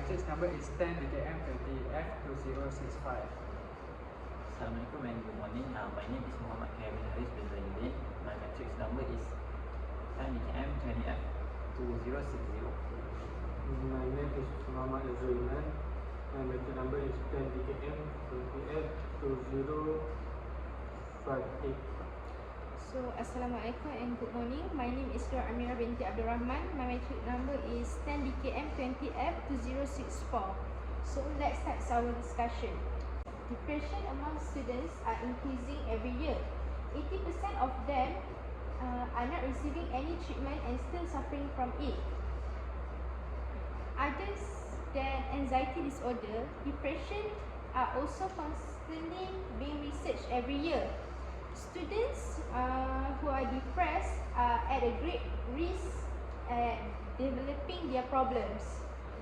matrix number is 10 DKM 20F2065. Assalamualaikum and good morning. My name is Muhammad Kevin Haris bin Zainuddin. My matrix number is 10 DKM 20F2060. My name is Muhammad Azruinan. My matrix number is 10 DKM 20F2058. So, Assalamualaikum and good morning. My name is Nur Amira binti Abdul Rahman. My matric number is 10 DKM 20F2064. So, let's start our discussion. Depression among students are increasing every year. 80% of them are not receiving any treatment and still suffering from it. Others than anxiety disorder, depression are also constantly being researched every year. Students who are depressed are at a great risk at developing their problems.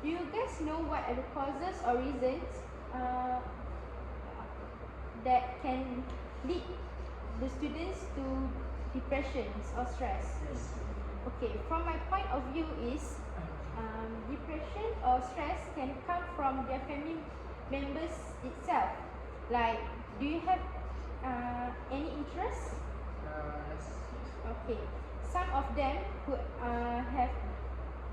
Do you guys know what are the causes or reasons that can lead the students to depressions or stress? Yes. Okay, from my point of view is depression or stress can come from their family members itself. Like, do you have any interest? Yes. Okay, some of them who have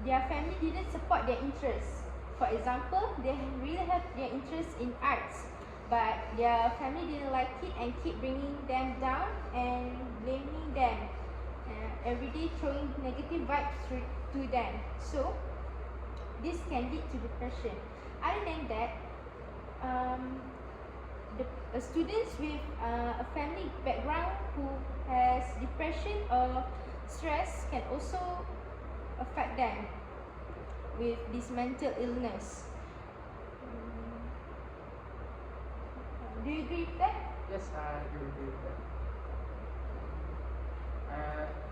their family didn't support their interests. For example, they really have their interest in arts, but their family didn't like it and keep bringing them down and blaming them, every day throwing negative vibes to them. So this can lead to depression. Other than that, students with a family background who has depression or stress can also affect them with this mental illness. Do you agree with that? Yes, I do agree with that.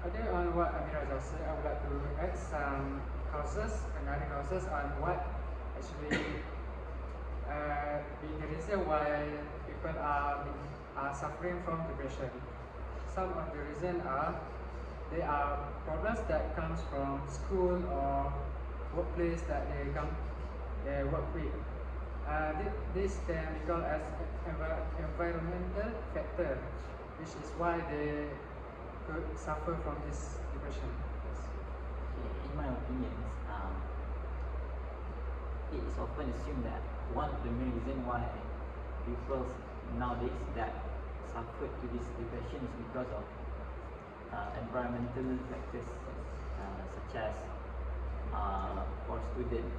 Other on what Amira just said, I would like to add some another causes on what actually being the reason why people are suffering from depression. Some of the reasons are they are problems that comes from school or workplace that they work with. This can be called as environmental factor, which is why they could suffer from this depression. Yes. In my opinion, it is often assumed that one of the main reasons why people nowadays that suffer to this depression is because of environmental factors, such as for students,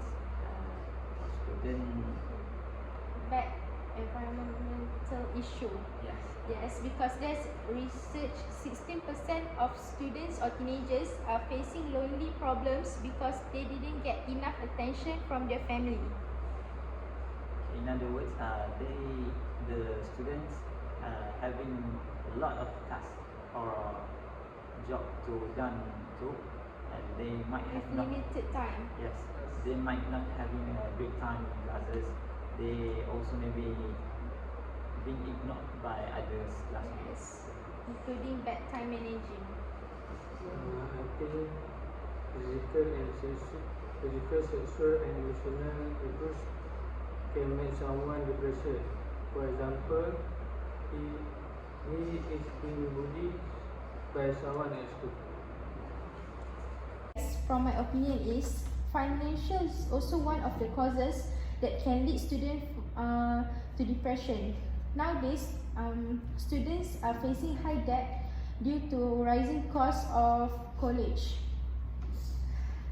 Bad environmental issue. yes, Yes, because there's research 16% of students or teenagers are facing lonely problems because they didn't get enough attention from their family. in other words, the students having a lot of tasks or job to done to, and they might have With not. limited time. Yes, they might not having a great time in classes. They also may be being ignored by others classmates. Yes, including bad time managing. I think physical, sexual and emotional abuse can make someone depressed. For example, he is being bullied by someone at school. From my opinion is financial is also one of the causes that can lead students to depression. Nowadays, students are facing high debt due to rising costs of college.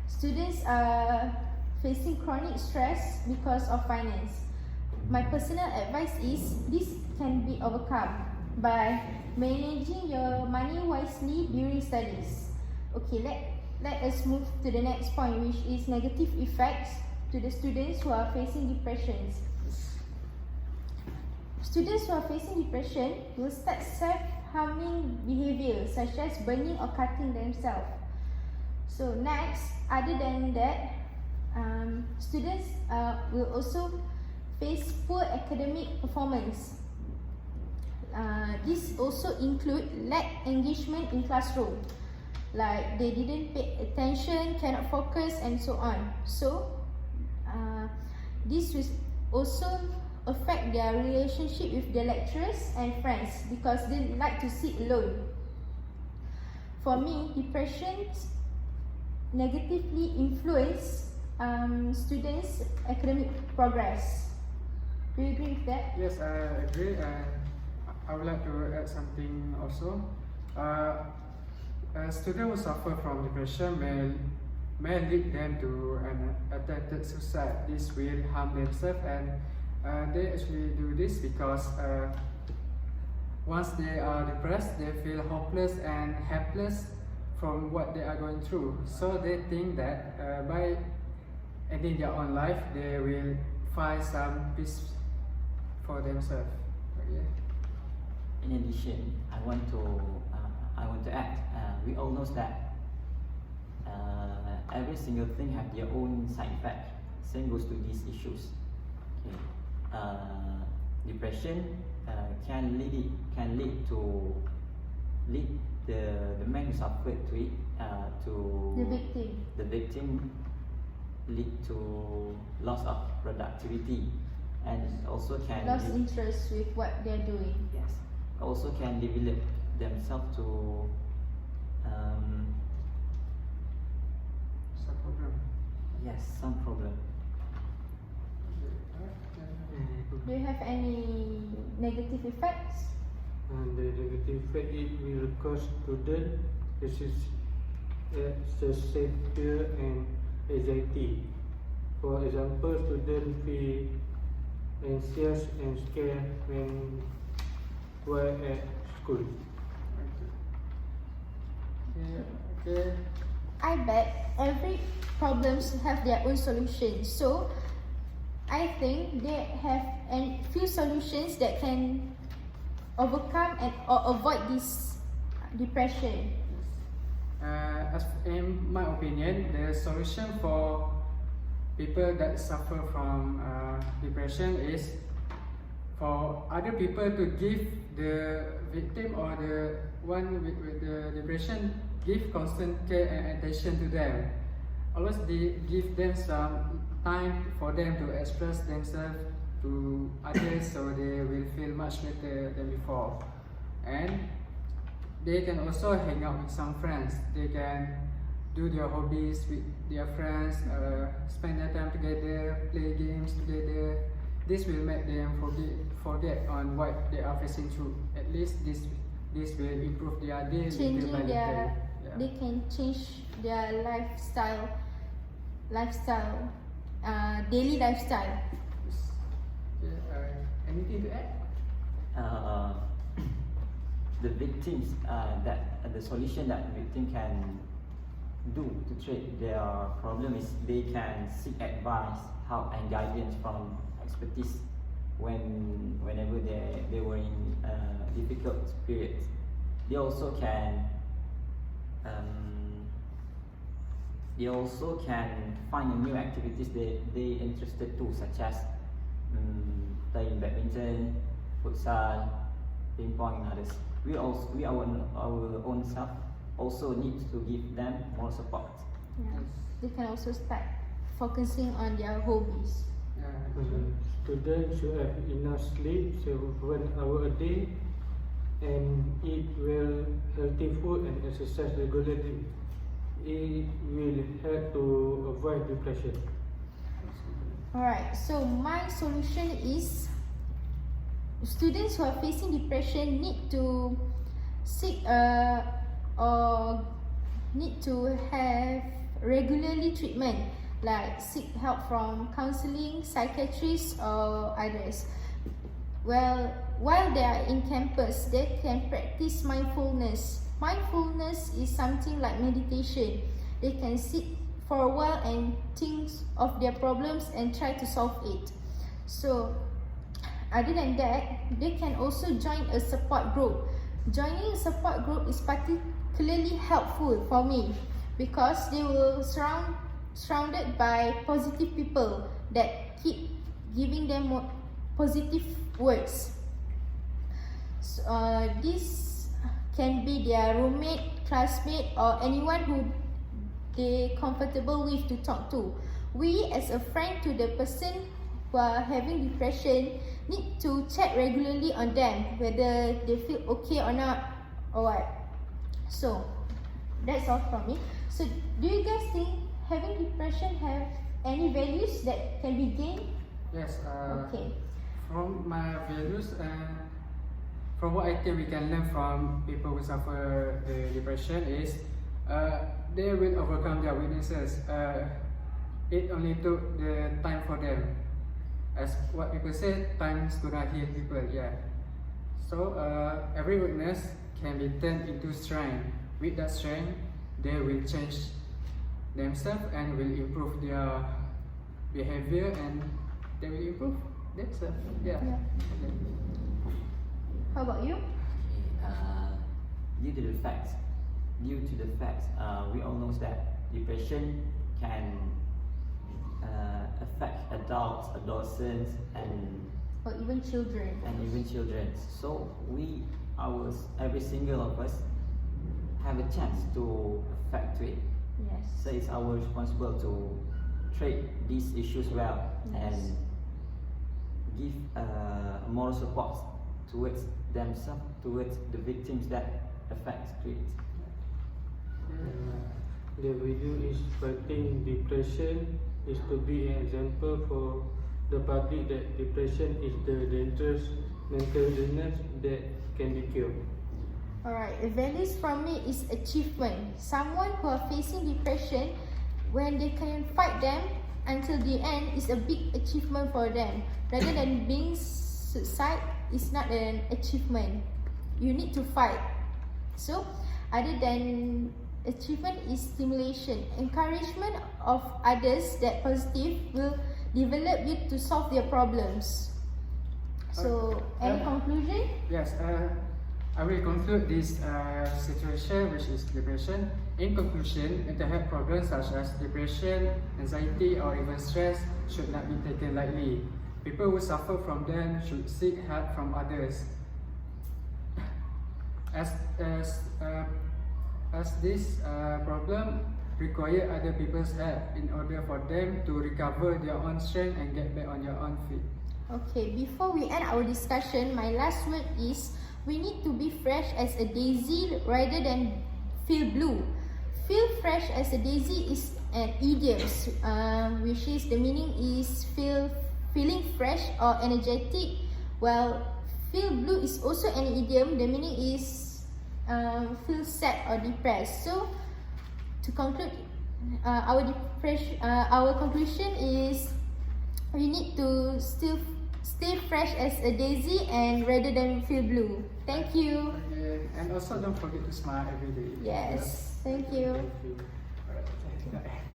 Students are facing chronic stress because of finance. My personal advice is this can be overcome by managing your money wisely during studies. Okay, let us move to the next point, which is negative effects to the students who are facing depressions. Students who are facing depression will start self-harming behavior such as burning or cutting themselves. So next, other than that, students will also face poor academic performance. This also include lack engagement in classroom, like they didn't pay attention, cannot focus, and so on. So this will also affect their relationship with their lecturers and friends because they like to sit alone. For me, depression negatively influence students' academic progress. Do you agree with that? Yes, I agree, and I would like to add something also. A student who suffer from depression may lead them to an attempted suicide. This will harm themselves, and they actually do this because once they are depressed, they feel hopeless and helpless from what they are going through. So they think that by ending their own life, they will find some peace for themselves. Okay. In addition, I want to add. We all know that every single thing have their own side effect. Same goes to these issues. Okay. Depression can lead the man who suffered to it to The victim. lead to loss of productivity, and also can Lost interest with what they're doing. yes, also can develop themselves to Some problem. yes, some problem. Do you have any negative effects? And the negative effect it will cause student excessive fear and anxiety. For example, student feel anxious and scared when while at school. Okay. I bet every problems have their own solution. So I think they have a few solutions that can overcome and or avoid this depression. As in my opinion, the solution for people that suffer from depression is for other people to give the victim or the one with the depression give constant care and attention to them. Always give them some time for them to express themselves to others so they will feel much better than before. And they can also hang out with some friends. They can do their hobbies with their friends, spend their time together, play games together. This will make them forget on what they are facing through. At least this will improve their day little by little. They can change their daily lifestyle. Anything to add? The victims the solution that victim can do to treat their problem is they can seek advice, help and guidance from expertise whenever they were in difficult periods. They also can find new activities they interested to, such as playing badminton, futsal, ping pong and others. We our own self also need to give them more support. Yeah. They can also start focusing on their hobbies. Students should have enough sleep, 7 hours a day, and eat well, healthy food and exercise regularly. It will help to avoid depression. Alright, so my solution is students who are facing depression need to seek or need to have regularly treatment, like seek help from counseling, psychiatrists or others. Well, while they are in campus, they can practice mindfulness. Mindfulness is something like meditation. They can sit for a while and think of their problems and try to solve it. So, other than that, they can also join a support group. Joining a support group is particularly helpful for me because they will surrounded by positive people that keep giving them more positive words. So, this can be their roommate, classmate or anyone who they comfortable with to talk to. We as a friend to the person who are having depression need to check regularly on them whether they feel okay or not or what. So that's all from me. So do you guys think having depression have any values that can be gained? Yes. Okay. From my values and from what I think we can learn from people who suffer the depression is they will overcome their weaknesses. It only took the time for them. As what people say, time's gonna heal people. Yeah. So every weakness can be turned into strength. With that strength, they will change themselves and will improve their behavior and they will improve themselves. Yeah. Okay. How about you? Due to the facts, we all know that depression can affect adults, adolescents, Or even children? even children. So every single of us have a chance to affect it. Yes. So it's our responsibility to treat these issues well Yes. and give moral support towards themselves, towards the victims that affects it. The video is fighting depression is to be an example for the public that depression is the dangerous mental illness that can be cured. Alright, the values from me is achievement. Someone who are facing depression, when they can fight them until the end, is a big achievement for them. Rather than being suicide, is not an achievement. You need to fight. So, other than achievement is stimulation. Encouragement of others that positive will develop you to solve their problems. So, any conclusion? Yes. I will conclude this situation, which is depression. In conclusion, mental health problems such as depression, anxiety, or even stress should not be taken lightly. People who suffer from them should seek help from others. As this problem require other people's help in order for them to recover their own strength and get back on their own feet. Okay, before we end our discussion, my last word is we need to be fresh as a daisy rather than feel blue. Feel fresh as a daisy is an idiom, which is the meaning is feeling fresh or energetic. While feel blue is also an idiom, the meaning is feel sad or depressed. So to conclude, our conclusion is we need to still stay fresh as a daisy and rather than feel blue. Thank you. Okay. And also don't forget to smile every day. Yes. Thank you. Thank you. Alright.